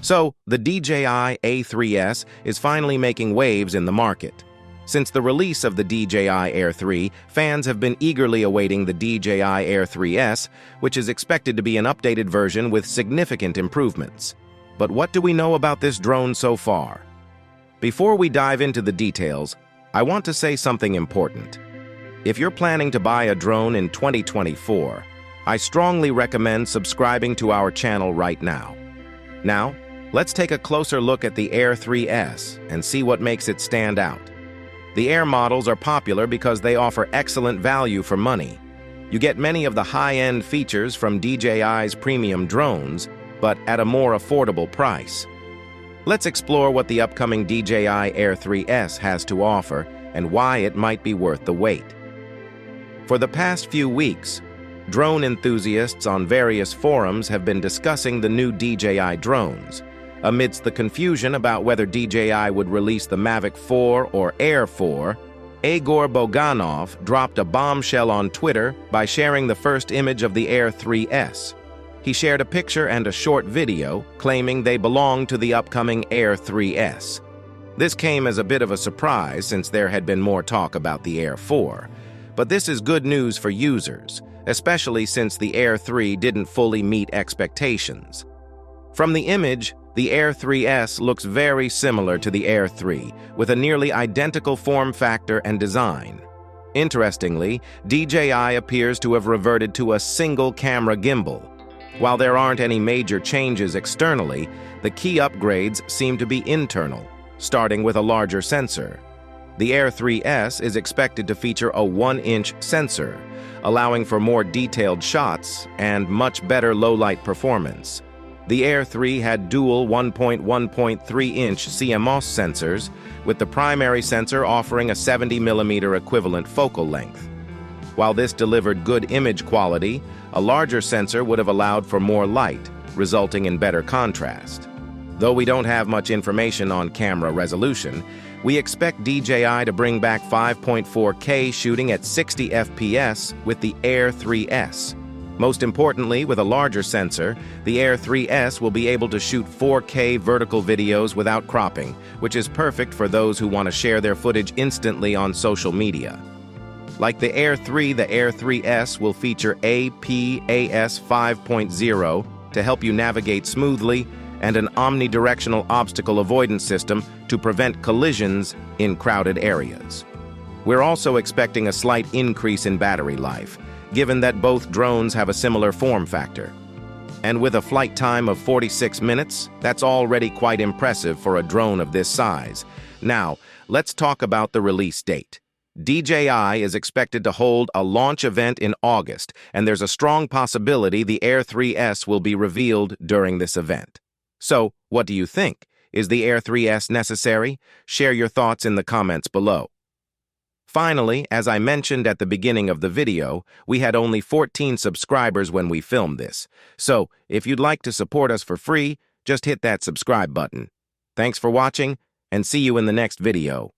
So, the DJI A3S is finally making waves in the market. Since the release of the DJI Air 3, fans have been eagerly awaiting the DJI Air 3S, which is expected to be an updated version with significant improvements. But what do we know about this drone so far? Before we dive into the details, I want to say something important. If you're planning to buy a drone in 2024, I strongly recommend subscribing to our channel right now. Now, let's take a closer look at the Air 3S and see what makes it stand out. The Air models are popular because they offer excellent value for money. You get many of the high-end features from DJI's premium drones, but at a more affordable price. Let's explore what the upcoming DJI Air 3S has to offer and why it might be worth the wait. For the past few weeks, drone enthusiasts on various forums have been discussing the new DJI drones. Amidst the confusion about whether DJI would release the Mavic 4 or Air 4, Igor Boganov dropped a bombshell on Twitter by sharing the first image of the Air 3S. He shared a picture and a short video claiming they belong to the upcoming Air 3S. This came as a bit of a surprise since there had been more talk about the Air 4. But this is good news for users, especially since the Air 3 didn't fully meet expectations. From the image, the Air 3S looks very similar to the Air 3, with a nearly identical form factor and design. Interestingly, DJI appears to have reverted to a single camera gimbal. While there aren't any major changes externally, the key upgrades seem to be internal, starting with a larger sensor. The Air 3S is expected to feature a 1-inch sensor, allowing for more detailed shots and much better low-light performance. The Air 3 had dual 1.1.3-inch CMOS sensors, with the primary sensor offering a 70mm equivalent focal length. While this delivered good image quality, a larger sensor would have allowed for more light, resulting in better contrast. Though we don't have much information on camera resolution, we expect DJI to bring back 5.4K shooting at 60 FPS with the Air 3S. Most importantly, with a larger sensor, the Air 3S will be able to shoot 4K vertical videos without cropping, which is perfect for those who want to share their footage instantly on social media. Like the Air 3, the Air 3S will feature APAS 5.0 to help you navigate smoothly and an Omnidirectional Obstacle Avoidance system to prevent collisions in crowded areas. We're also expecting a slight increase in battery life, given that both drones have a similar form factor. And with a flight time of 46 minutes, that's already quite impressive for a drone of this size. Now, let's talk about the release date. DJI is expected to hold a launch event in August, and there's a strong possibility the Air 3S will be revealed during this event. So, what do you think? Is the Air 3S necessary? Share your thoughts in the comments below. Finally, as I mentioned at the beginning of the video, we had only 14 subscribers when we filmed this. So, if you'd like to support us for free, just hit that subscribe button. Thanks for watching, and see you in the next video.